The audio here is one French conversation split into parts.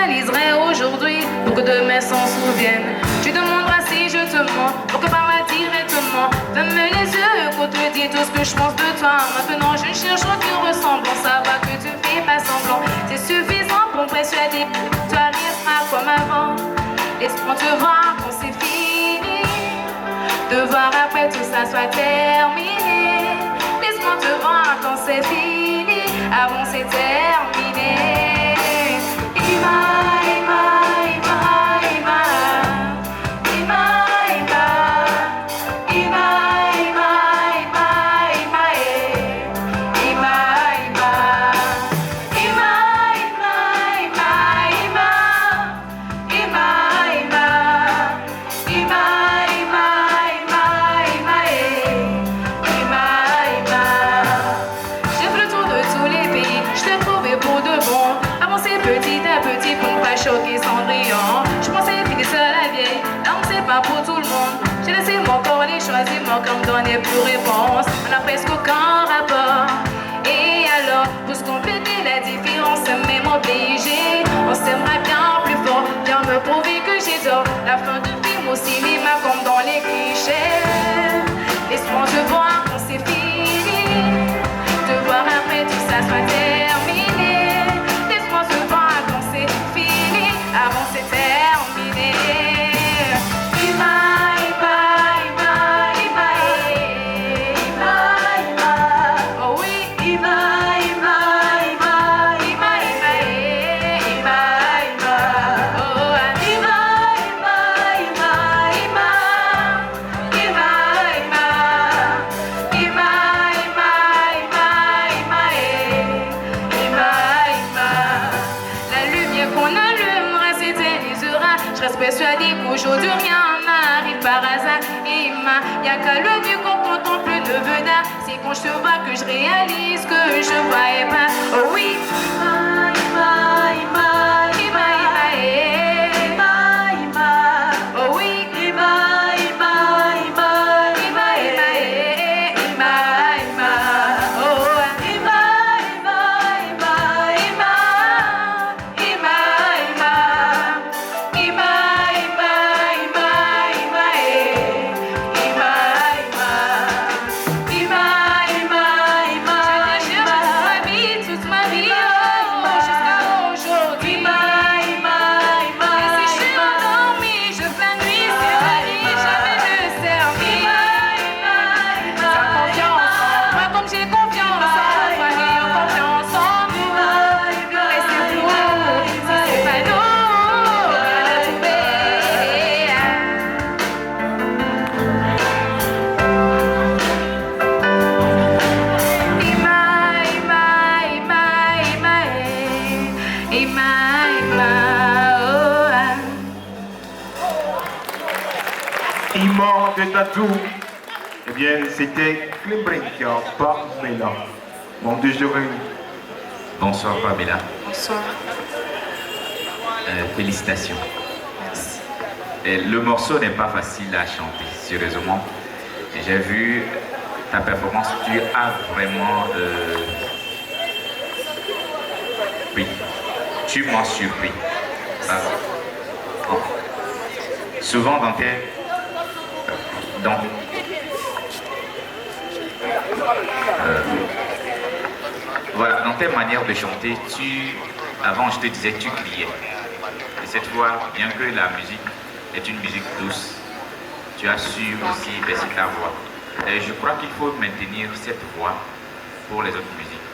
réaliserai aujourd'hui pour que demain s'en souvienne. Tu demanderas si je te mens, pour que par là directement. Ferme les yeux pour te dire tout ce que je pense de toi. Maintenant je ne cherche aucune ressemblance, ça va que tu fais pas semblant. C'est suffisant pour me persuader, toi restera comme avant. Laisse-moi te voir quand c'est fini, te voir après tout ça soit terminé. Laisse-moi te voir quand c'est fini, avant c'est terminé. Je pensais finir seule la vieille, non c'est pas pour tout le monde. J'ai laissé mon corps les choisir, mon corps me donnait plus réponse. On a presque aucun rapport. Et alors, pour se compléter la différence, même obligé, on s'aimerait bien plus fort. Viens me prouver que j'ai tort. La fin de film au cinéma comme dans les clichés. Laisse-moi te voir quand c'est fini, te voir après tout ça soit terminé. Laisse-moi te voir quand c'est fini, avant c'est terminé. Oh oui, je reste persuadée qu'aujourd'hui rien n'arrive par hasard. Y'a qu'à le mieux qu'on contemple le vedard. C'est quand je te vois que je réalise que je voyais pas. Oh oui, oh oui, Immense de Tatou. Eh bien, c'était Clébrinka Pamela. Bon, Bonsoir Pamela. Bonsoir. Félicitations. Merci. Et le morceau n'est pas facile à chanter, sérieusement. J'ai vu ta performance, tu as vraiment... Oui, tu m'as surpris. Souvent dans tes... voilà, dans tes manières de chanter, avant je te disais que tu criais. Et cette fois, bien que la musique est une musique douce, tu as su aussi baisser ta voix. Et je crois qu'il faut maintenir cette voix pour les autres musiques.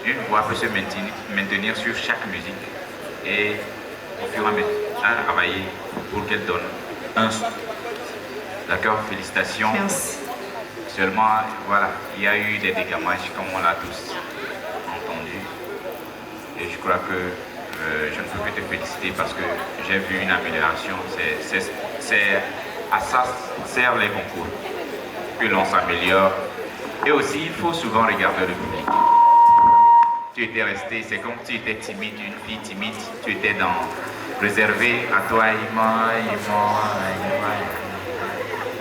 Une voix peut se maintenir sur chaque musique et au fur et à mesure à travailler pour qu'elle donne un son. D'accord, félicitations. Merci. Seulement, voilà, il y a eu des dégamages comme on l'a tous entendu. Et je crois que je ne peux que te féliciter parce que j'ai vu une amélioration. C'est à ça servent les concours, que l'on s'améliore. Et aussi, il faut souvent regarder le public. Tu étais resté, c'est comme tu étais timide, une fille timide, tu étais réservé à toi,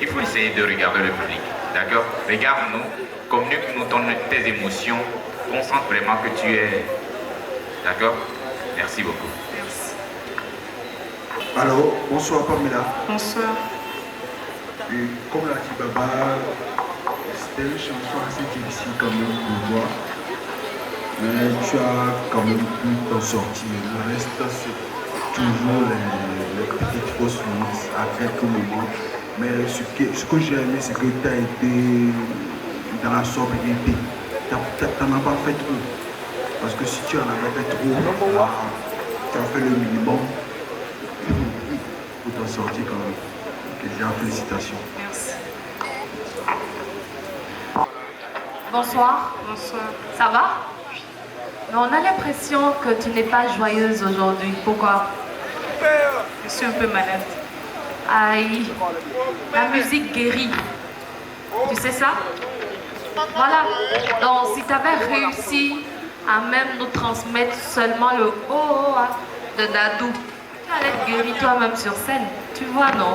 Il faut essayer de regarder le public, d'accord? Regarde-nous, communique-nous tes émotions, concentre vraiment que tu es, d'accord? Merci beaucoup. Merci. Alors, bonsoir Pamela. Bonsoir. Et comme l'a dit Baba, c'était une chanson assez difficile quand même pour voir. Mais tu as quand même pu t'en sortir. Le reste, c'est toujours les petites fausses notes à quelques moments. Mais ce que j'ai aimé, c'est que tu as été dans la sobriété. Tu n'en as pas fait trop. Parce que si tu en avais fait trop, là, tu as fait le minimum pour t'en sortir quand même. Donc, déjà, félicitations. Merci. Bonsoir, Bonsoir. ça va? Mais on a l'impression que tu n'es pas joyeuse aujourd'hui. Pourquoi? Je suis un peu malade. Aïe, la musique guérit. Tu sais ça? Voilà. Donc, si tu avais réussi à même nous transmettre seulement le oh de Dadou, tu allais te guérir toi-même sur scène. Tu vois, non?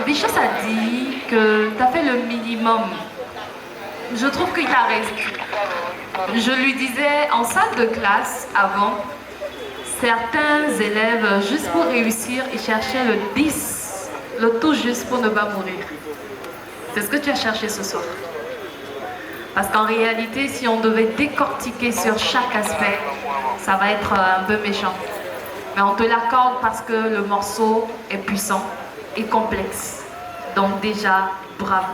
Bichos a dit que tu as fait le minimum. Je trouve qu'il a raison. Je lui disais en salle de classe avant, certains élèves, juste pour réussir, ils cherchaient le 10, le tout juste pour ne pas mourir. C'est ce que tu as cherché ce soir. Parce qu'en réalité, si on devait décortiquer sur chaque aspect, ça va être un peu méchant. Mais on te l'accorde parce que le morceau est puissant et complexe. Donc déjà, bravo.